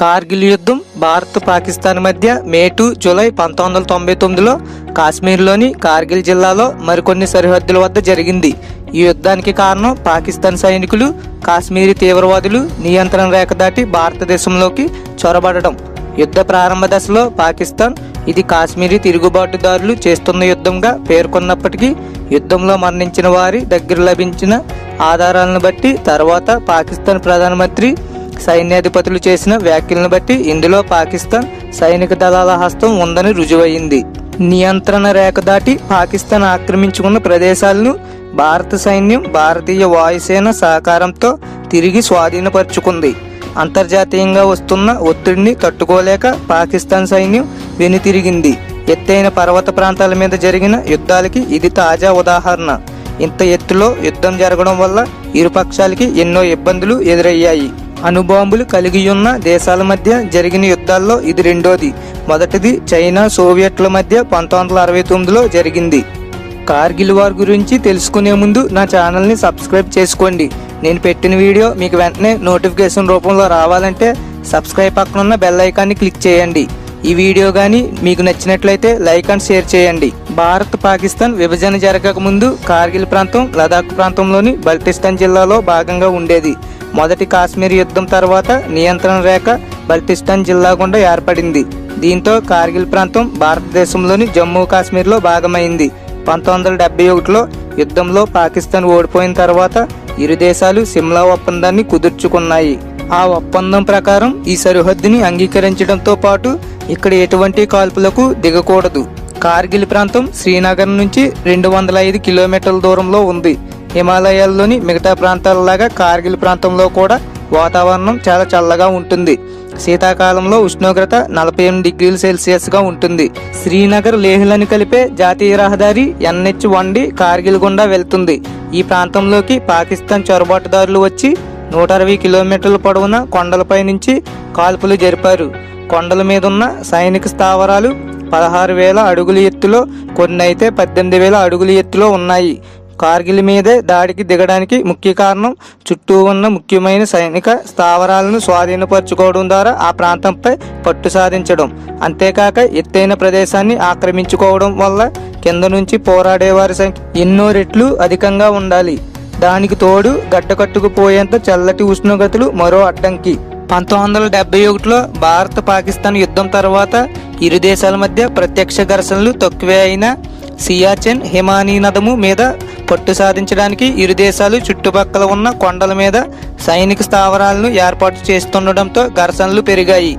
కార్గిల్ యుద్ధం భారత్ పాకిస్తాన్ మధ్య మే 2 జూలై 1999లో కాశ్మీర్లోని కార్గిల్ జిల్లాలో మరికొన్ని సరిహద్దుల వద్ద జరిగింది. ఈ యుద్ధానికి కారణం పాకిస్తాన్ సైనికులు కాశ్మీరీ తీవ్రవాదులు నియంత్రణ రేఖ దాటి భారతదేశంలోకి చొరబడడం. యుద్ధ ప్రారంభ దశలో పాకిస్తాన్ ఇది కాశ్మీరీ తిరుగుబాటుదారులు చేస్తున్న యుద్ధంగా పేర్కొన్నప్పటికీ యుద్ధంలో మరణించిన వారి దగ్గర లభించిన ఆధారాలను బట్టి తర్వాత పాకిస్తాన్ ప్రధానమంత్రి సైన్యాధిపతులు చేసిన వ్యాఖ్యలను బట్టి ఇందులో పాకిస్తాన్ సైనిక దళాల హస్తం ఉందని రుజువైంది. నియంత్రణ రేఖ దాటి పాకిస్తాన్ ఆక్రమించుకున్న ప్రదేశాలను భారత సైన్యం భారతీయ వాయుసేన సహకారంతో తిరిగి స్వాధీనపరుచుకుంది. అంతర్జాతీయంగా వస్తున్న ఒత్తిడిని తట్టుకోలేక పాకిస్తాన్ సైన్యం వెనుతిరిగింది. ఎత్తైన పర్వత ప్రాంతాల మీద జరిగిన యుద్ధాలకి ఇది తాజా ఉదాహరణ. ఇంత ఎత్తులో యుద్ధం జరగడం వల్ల ఇరుపక్షాలకి ఎన్నో ఇబ్బందులు ఎదురయ్యాయి. అణుబాంబులు కలిగి ఉన్న దేశాల మధ్య జరిగిన యుద్ధాల్లో ఇది రెండోది. మొదటిది చైనా సోవియట్ల మధ్య 1969లో జరిగింది. కార్గిల్ వార్ గురించి తెలుసుకునే ముందు నా ఛానల్ని సబ్స్క్రైబ్ చేసుకోండి. నేను పెట్టిన వీడియో మీకు వెంటనే నోటిఫికేషన్ రూపంలో రావాలంటే సబ్స్క్రైబ్ పక్కనున్న బెల్ ఐకాన్ని క్లిక్ చేయండి. ఈ వీడియో కానీ మీకు నచ్చినట్లయితే లైక్ అండ్ షేర్ చేయండి. భారత్ పాకిస్తాన్ విభజన జరగక ముందు కార్గిల్ ప్రాంతం లదాఖ్ ప్రాంతంలోని బల్టిస్తాన్ జిల్లాలో భాగంగా ఉండేది. మొదటి కాశ్మీర్ యుద్ధం తర్వాత నియంత్రణ రేఖ బల్టిస్తాన్ జిల్లా గుండా ఏర్పడింది. దీంతో కార్గిల్ ప్రాంతం భారతదేశంలోని జమ్మూ కాశ్మీర్లో భాగమైంది. 1971లో యుద్ధంలో పాకిస్తాన్ ఓడిపోయిన తర్వాత ఇరు దేశాలు సిమ్లా ఒప్పందాన్ని కుదుర్చుకున్నాయి. ఆ ఒప్పందం ప్రకారం ఈ సరిహద్దుని అంగీకరించడంతో పాటు ఇక్కడ ఎటువంటి కాల్పులకు దిగకూడదు. కార్గిల్ ప్రాంతం శ్రీనగర్ నుంచి 205 కిలోమీటర్ల దూరంలో ఉంది. హిమాలయాల్లోని మిగతా ప్రాంతాలలాగా కార్గిల్ ప్రాంతంలో కూడా వాతావరణం చాలా చల్లగా ఉంటుంది. శీతాకాలంలో ఉష్ణోగ్రత 48 డిగ్రీల సెల్సియస్గా ఉంటుంది. శ్రీనగర్ లేహ్లను కలిపే జాతీయ రహదారి NH-1D కార్గిల్ గుండా వెళ్తుంది. ఈ ప్రాంతంలోకి పాకిస్తాన్ చొరబాటుదారులు వచ్చి 160 కిలోమీటర్ల పొడవున కొండలపై నుంచి కాల్పులు జరిపారు. కొండల మీద ఉన్న సైనిక స్థావరాలు 16,000 అడుగుల ఎత్తులో, కొన్ని అయితే 18,000 అడుగుల ఎత్తులో ఉన్నాయి. కార్గిల్ మీదే దాడికి దిగడానికి ముఖ్య కారణం చుట్టూ ఉన్న ముఖ్యమైన సైనిక స్థావరాలను స్వాధీనపరచుకోవడం ద్వారా ఆ ప్రాంతంపై పట్టు సాధించడం. అంతేకాక ఎత్తైన ప్రదేశాన్ని ఆక్రమించుకోవడం వల్ల కింద నుంచి పోరాడేవారి సంఖ్య ఎన్నో రెట్లు అధికంగా ఉండాలి. దానికి తోడు గడ్డకట్టుకుపోయేంత చల్లటి ఉష్ణోగ్రతలు మరో అడ్డంకి. 1971లో భారత్ పాకిస్తాన్ యుద్ధం తర్వాత ఇరు దేశాల మధ్య ప్రత్యక్ష ఘర్షణలు తక్కువే అయినా సియాచెన్ హిమానీ నదము మీద పట్టు సాధించడానికి ఇరు దేశాలు చుట్టుపక్కల ఉన్న కొండల మీద సైనిక స్థావరాలను ఏర్పాటు చేస్తుండటంతో ఘర్షణలు పెరిగాయి.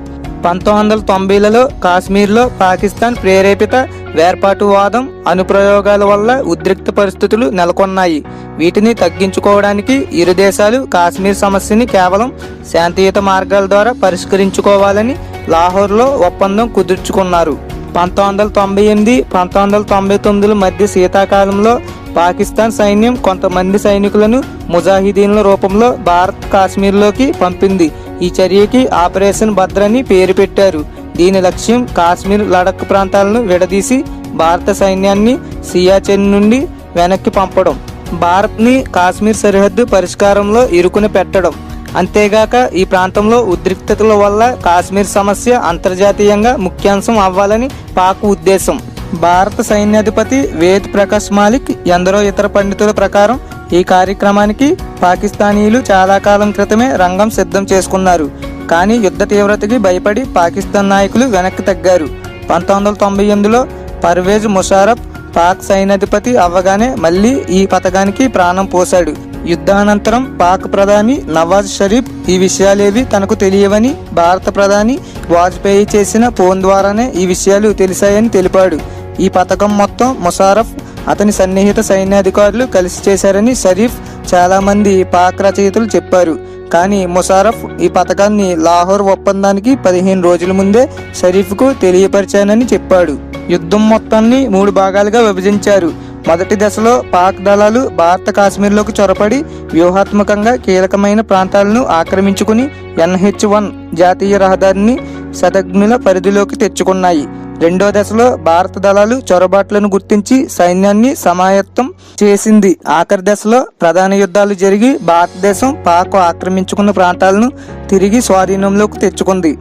1990లలో కాశ్మీర్లో పాకిస్తాన్ ప్రేరేపిత వేర్పాటువాదం అనుప్రయోగాల వల్ల ఉద్రిక్త పరిస్థితులు నెలకొన్నాయి. వీటిని తగ్గించుకోవడానికి ఇరు దేశాలు కాశ్మీర్ సమస్యని కేవలం శాంతియుత మార్గాల ద్వారా పరిష్కరించుకోవాలని లాహోర్లో ఒప్పందం కుదుర్చుకున్నారు. 1998-1999 మధ్య శీతాకాలంలో పాకిస్తాన్ సైన్యం కొంతమంది సైనికులను ముజాహిదీన్ల రూపంలో భారత్ కాశ్మీర్లోకి పంపింది. ఈ చర్యకి ఆపరేషన్ భద్ర అని పేరు పెట్టారు. దీని లక్ష్యం కాశ్మీర్ లడఖ్ ప్రాంతాలను విడదీసి భారత సైన్యాన్ని సియాచెన్ నుండి వెనక్కి పంపడం, భారత్ని కాశ్మీర్ సరిహద్దు పరిష్కారంలో ఇరుకుని పెట్టడం. అంతేగాక ఈ ప్రాంతంలో ఉద్రిక్తతల వల్ల కాశ్మీర్ సమస్య అంతర్జాతీయంగా ముఖ్యాంశం అవ్వాలని పాక్ ఉద్దేశం. భారత సైన్యాధిపతి వేద్ ప్రకాష్ మాలిక్ ఎందరో ఇతర పండితుల ప్రకారం ఈ కార్యక్రమానికి పాకిస్తానీయులు చాలా కాలం క్రితమే రంగం సిద్ధం చేసుకున్నారు. కానీ యుద్ధ తీవ్రతకి భయపడి పాకిస్తాన్ నాయకులు వెనక్కి తగ్గారు. 1998లో పర్వేజ్ ముషారఫ్ పాక్ సైన్యాధిపతి అవ్వగానే మళ్ళీ ఈ పథకానికి ప్రాణం పోశాడు. యుద్ధానంతరం పాక్ ప్రధాని నవాజ్ షరీఫ్ ఈ విషయాలేవి తనకు తెలియవని, భారత ప్రధాని వాజ్పేయి చేసిన ఫోన్ ద్వారానే ఈ విషయాలు తెలిసాయని తెలిపాడు. ఈ పథకం మొత్తం ముషారఫ్ అతని సన్నిహిత సైన్యాధికారులు కలిసి చేశారని షరీఫ్ చాలామంది పాక్ రచయితలు చెప్పారు. కానీ ముషారఫ్ ఈ పథకాన్ని లాహోర్ ఒప్పందానికి 15 రోజుల ముందే షరీఫ్కు తెలియపరిచానని చెప్పాడు. యుద్ధం మొత్తాన్ని 3 భాగాలుగా విభజించారు. మొదటి దశలో పాక్ దళాలు భారత కాశ్మీర్లోకి చొరపడి వ్యూహాత్మకంగా కీలకమైన ప్రాంతాలను ఆక్రమించుకుని NH-1 జాతీయ రహదారిని శతఘ్నుల పరిధిలోకి తెచ్చుకున్నాయి. రెండో దశలో భారత దళాలు చొరబాట్లను గుర్తించి సైన్యాన్ని సమాయత్తం చేసింది. ఆఖరి దశలో ప్రధాన యుద్ధాలు జరిగి భారతదేశం పాక్ ఆక్రమించుకున్న ప్రాంతాలను తిరిగి స్వాధీనంలోకి తెచ్చుకుంది.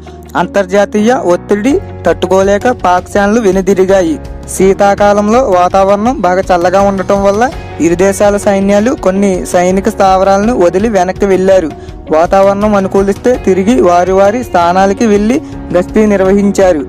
అంతర్జాతీయ ఒత్తిడి తట్టుకోలేక పాక్ సేనలు వెనుదిరిగాయి. శీతాకాలంలో వాతావరణం బాగా చల్లగా ఉండటం వల్ల ఇరు దేశాల సైన్యాలు కొన్ని సైనిక స్థావరాలను వదిలి వెనక్కి వెళ్లారు. వాతావరణం అనుకూలిస్తే తిరిగి వారి వారి స్థానాలకి వెళ్లి గస్తీ నిర్వహించారు.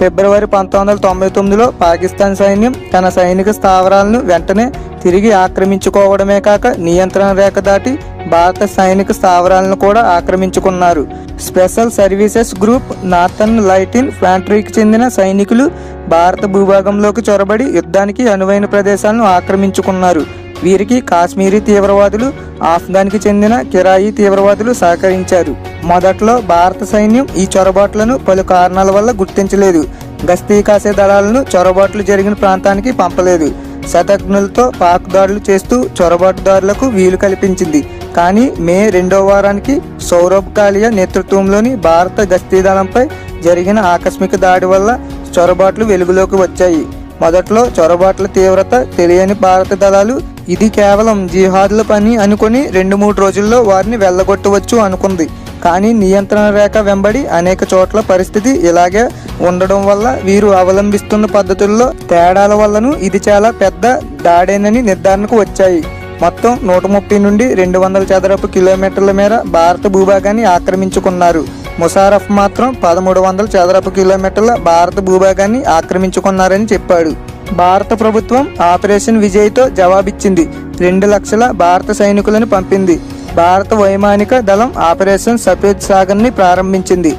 ఫిబ్రవరి 1999లో పాకిస్తాన్ సైన్యం తన సైనిక స్థావరాలను వెంటనే తిరిగి ఆక్రమించుకోవడమే కాక నియంత్రణ రేఖ దాటి భారత సైనిక స్థావరాలను కూడా ఆక్రమించుకున్నారు. Special services group northern light ఇన్ఫాంట్రీకి చెందిన సైనికులు భారత భూభాగంలోకి చొరబడి యుద్ధానికి అనువైన ప్రదేశాలను ఆక్రమించుకున్నారు. వీరికి కాశ్మీరీ తీవ్రవాదులు, ఆఫ్ఘన్కి చెందిన కిరాయి తీవ్రవాదులు సహకరించారు. మొదట్లో భారత సైన్యం ఈ చొరబాట్లను పలు కారణాల వల్ల గుర్తించలేదు. గస్తీ కాసే దళాలను చొరబాట్లు జరిగిన ప్రాంతానికి పంపలేదు. శతఘ్నులతో పాక్ దాడులు చేస్తూ చొరబాటుదారులకు వీలు కల్పించింది. కానీ మే 2వ వారానికి సౌరభ్ కాలియా నేతృత్వంలోని భారత గస్తీ దళంపై జరిగిన ఆకస్మిక దాడి వల్ల చొరబాట్లు వెలుగులోకి వచ్చాయి. మొదట్లో చొరబాట్ల తీవ్రత తెలియని భారత దళాలు ఇది కేవలం జిహాద్ల పని అనుకుని 2-3 రోజుల్లో వారిని వెళ్ళగొట్టవచ్చు అనుకుంది. కానీ నియంత్రణ రేఖ వెంబడి అనేక చోట్ల పరిస్థితి ఇలాగే ఉండడం వల్ల వీరు అవలంబిస్తున్న పద్ధతుల్లో తేడాల వల్లను ఇది చాలా పెద్ద దాడేనని నిర్ధారణకు వచ్చాయి. మొత్తం 130 నుండి 200 చదరపు కిలోమీటర్ల మేర భారత భూభాగాన్ని ఆక్రమించుకున్నారు. ముషారఫ్ మాత్రం 1300 చదరపు కిలోమీటర్ల భారత భూభాగాన్ని ఆక్రమించుకున్నారని చెప్పాడు. భారత ప్రభుత్వం ఆపరేషన్ విజయ్తో జవాబిచ్చింది. 2 లక్షల భారత సైనికులను పంపింది. భారత వైమానిక దళం ఆపరేషన్ సఫేద్ సాగర్ని ప్రారంభించింది.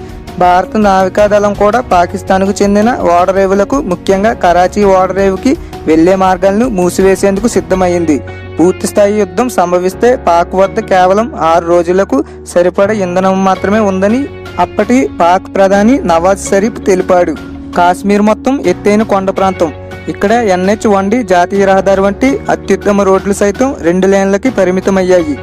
భారత నావికా దళం కూడా పాకిస్తాన్కు చెందిన ఓడరేవులకు, ముఖ్యంగా కరాచీ ఓడరేవుకి వెళ్లే మార్గాలను మూసివేసేందుకు సిద్ధమైంది. పూర్తిస్థాయి యుద్ధం సంభవిస్తే పాక్ వద్ద కేవలం 6 రోజులకు సరిపడా ఇంధనం మాత్రమే ఉందని అప్పటి పాక్ ప్రధాని నవాజ్ షరీఫ్ తెలిపాడు. కాశ్మీర్ మొత్తం ఎత్తైన కొండ ప్రాంతం. ఇక్కడ NH-1D జాతీయ రహదారి వంటి అత్యుత్తమ రోడ్లు సైతం 2 లేన్లకి పరిమితమయ్యాయి.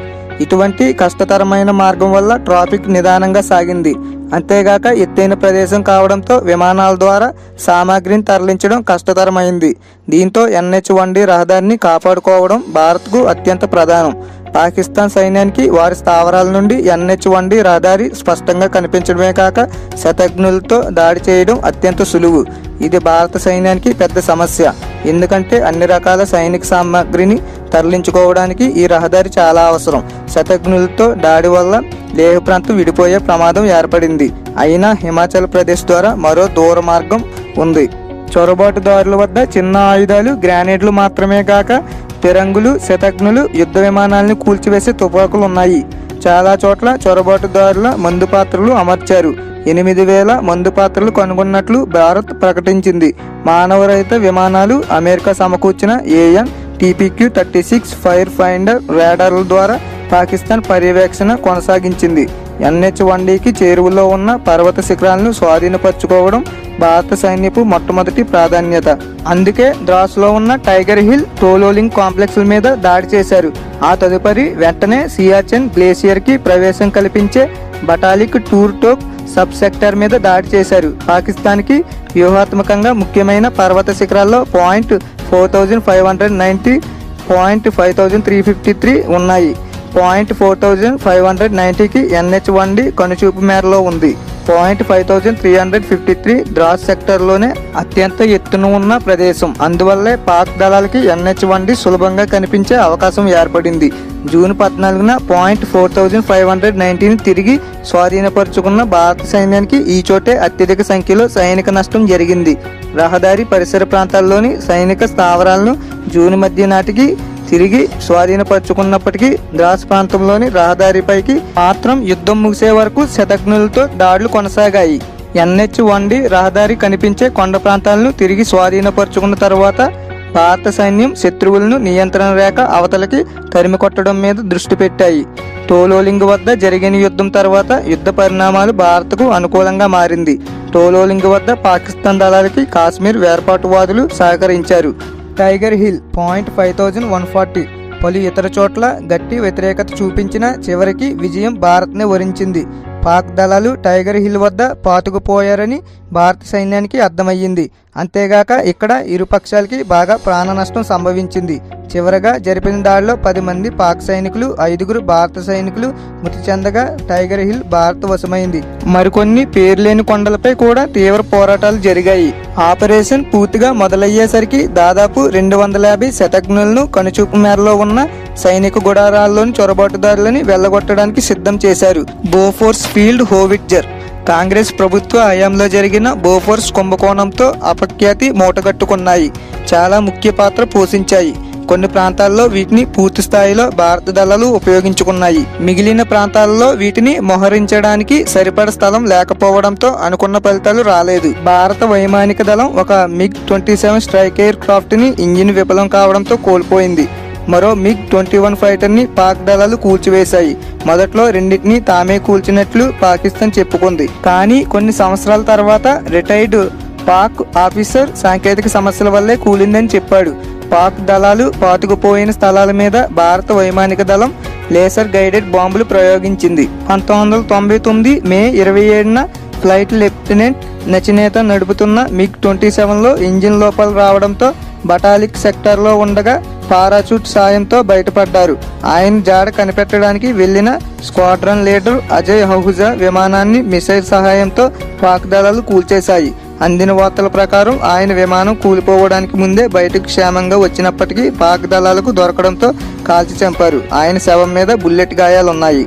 ఇటువంటి కష్టతరమైన మార్గం వల్ల ట్రాఫిక్ నిదానంగా సాగింది. అంతేగాక ఎత్తైన ప్రదేశం కావడంతో విమానాల ద్వారా సామాగ్రిని తరలించడం కష్టతరమైంది. దీంతో NH-1D రహదారిని కాపాడుకోవడం భారత్కు అత్యంత ప్రధానం. పాకిస్తాన్ సైన్యానికి వారి స్థావరాల నుండి NH-1D రహదారి స్పష్టంగా కనిపించడమే కాక శతఘ్నులతో దాడి చేయడం అత్యంత సులువు. ఇది భారత సైన్యానికి పెద్ద సమస్య. ఎందుకంటే అన్ని రకాల సైనిక సామాగ్రిని తరలించుకోవడానికి ఈ రహదారి చాలా అవసరం. శతఘ్నులతో దాడి వల్ల లేహ్ ప్రాంతం విడిపోయే ప్రమాదం ఏర్పడింది. అయినా హిమాచల్ ప్రదేశ్ ద్వారా మరో దూర మార్గం ఉంది. చొరబాటుదారుల వద్ద చిన్న ఆయుధాలు, గ్రానేడ్లు మాత్రమే కాక ఫిరంగులు, శతఘ్నులు, యుద్ధ విమానాలను కూల్చివేసే తుపాకులు ఉన్నాయి. చాలా చోట్ల చొరబాటుదారుల మందు పాత్రలు అమర్చారు. 8,000 మందు పాత్రలు కనుగొన్నట్లు భారత్ ప్రకటించింది. మానవరహిత విమానాలు, అమెరికా సమకూర్చిన AN/TPQ-36 ఫైర్ ఫైండర్ రాడార్ల ద్వారా పాకిస్తాన్ పర్యవేక్షణ కొనసాగించింది. NH-1Dకి చేరువలో ఉన్న పర్వత శిఖరాలను స్వాధీనపరచుకోవడం భారత సైన్యపు మొట్టమొదటి ప్రాధాన్యత. అందుకే ద్రాస్లో ఉన్న టైగర్ హిల్, టోలోలింగ్ కాంప్లెక్స్ల మీద దాడి చేశారు. ఆ తదుపరి వెంటనే సియాచెన్ గ్లేసియర్కి ప్రవేశం కల్పించే బటాలిక్ టూర్టోక్ సబ్ సెక్టర్ మీద దాడి చేశారు. పాకిస్తాన్కి వ్యూహాత్మకంగా ముఖ్యమైన పర్వత శిఖరాల్లో పాయింట్ 4590, పాయింట్ 5353 ఉన్నాయి. పాయింట్ 4590కి NH-1D కనుచూపు మేరలో ఉంది. పాయింట్ 5353 ద్రాస్ సెక్టర్లోనే అత్యంత ఎత్తున ఉన్న ప్రదేశం. అందువల్లే పాక్ దళాలకి NH-1D సులభంగా కనిపించే అవకాశం ఏర్పడింది. జూన్ 14న పాయింట్ 4590ని తిరిగి స్వాధీనపరుచుకున్న భారత సైన్యానికి ఈ చోటే అత్యధిక సంఖ్యలో సైనిక నష్టం జరిగింది. రహదారి పరిసర ప్రాంతాల్లోని సైనిక స్థావరాలను జూన్ మధ్య నాటికి తిరిగి స్వాధీనపరుచుకున్నప్పటికీ ద్రాస్ ప్రాంతంలోని రహదారిపైకి మాత్రం యుద్ధం ముగిసే వరకు శతఘ్నులతో దాడులు కొనసాగాయి. NH-1D రహదారి కనిపించే కొండ ప్రాంతాలను తిరిగి స్వాధీనపరుచుకున్న తర్వాత భారత సైన్యం శత్రువులను నియంత్రణ రేఖ అవతలకి తరిమి కొట్టడం మీద దృష్టి పెట్టాయి. టోలోలింగ్ వద్ద జరిగిన యుద్ధం తర్వాత యుద్ధ పరిణామాలు భారత్కు అనుకూలంగా మారింది. టోలోలింగ్ వద్ద పాకిస్తాన్ దళాలకి కాశ్మీర్ వేర్పాటువాదులు సహకరించారు. టైగర్ హిల్ పాయింట్ 5140, పలు ఇతర చోట్ల గట్టి వ్యతిరేకత చూపించిన చివరికి విజయం భారత్నే వరించింది. పాక్ దళాలు టైగర్ హిల్ వద్ద పాతుకుపోయారని భారత సైన్యానికి అర్థమయ్యింది. అంతేగాక ఇక్కడ ఇరు పక్షాలకి బాగా ప్రాణ నష్టం సంభవించింది. చివరగా జరిపిన దాడిలో 10 మంది పాక్ సైనికులు, 5గురు భారత సైనికులు మృతి చెందగా టైగర్ హిల్ భారత వశమైంది. మరికొన్ని పేర్లేని కొండలపై కూడా తీవ్ర పోరాటాలు జరిగాయి. ఆపరేషన్ పూర్తిగా మొదలయ్యేసరికి దాదాపు 250 శతఘ్నులను కనుచూపు మేరలో ఉన్న సైనిక గుడారాల్లోని చొరబాటుదారులని వెళ్లగొట్టడానికి సిద్ధం చేశారు. బోఫోర్స్ ఫీల్డ్ హోవిట్జర్ కాంగ్రెస్ ప్రభుత్వ హయాంలో జరిగిన బోఫోర్స్ కుంభకోణంతో అపఖ్యాతి మూటగట్టుకున్నాయి. చాలా ముఖ్య పాత్ర పోషించాయి. కొన్ని ప్రాంతాల్లో వీటిని పూర్తి స్థాయిలో భారత దళాలు ఉపయోగించుకున్నాయి. మిగిలిన ప్రాంతాల్లో వీటిని మోహరించడానికి సరిపడ స్థలం లేకపోవడంతో అనుకున్న ఫలితాలు రాలేదు. భారత వైమానిక దళం ఒక MiG-27 స్ట్రైక్ ఎయిర్ క్రాఫ్ట్ ని ఇంజిన్ విఫలం కావడంతో కోల్పోయింది. మరో MiG-21 ఫైటర్ ని పాక్ దళాలు కూల్చివేశాయి. మొదట్లో రెండింటిని తామే కూల్చినట్లు పాకిస్తాన్ చెప్పుకుంది. కానీ కొన్ని సంవత్సరాల తర్వాత రిటైర్డ్ పాక్ ఆఫీసర్ సాంకేతిక సమస్యల వల్లే కూలిందని చెప్పాడు. పాక్ దళాలు పాతుకుపోయిన స్థలాల మీద భారత వైమానిక దళం లేసర్ గైడెడ్ బాంబులు ప్రయోగించింది. 1999 మే 27న ఫ్లైట్ లెఫ్టినెంట్ నచినేత నడుపుతున్న MiG-27లో ఇంజిన్ లోపాలు రావడంతో బటాలిక్ సెక్టార్లో ఉండగా పారాచూట్ సాయంతో బయటపడ్డారు. ఆయన జాడ కనిపెట్టడానికి వెళ్లిన స్క్వాడ్రన్ లీడర్ అజయ్ అహూజా విమానాన్ని మిసైల్ సహాయంతో పాక్ దళాలు కూల్చేశాయి. అందిన వార్తల ప్రకారం ఆయన విమానం కూలిపోవడానికి ముందే బయటకు క్షేమంగా వచ్చినప్పటికీ పాక్ దళాలకు దొరకడంతో కాల్చి చంపారు. ఆయన శవం మీద బుల్లెట్ గాయాలున్నాయి.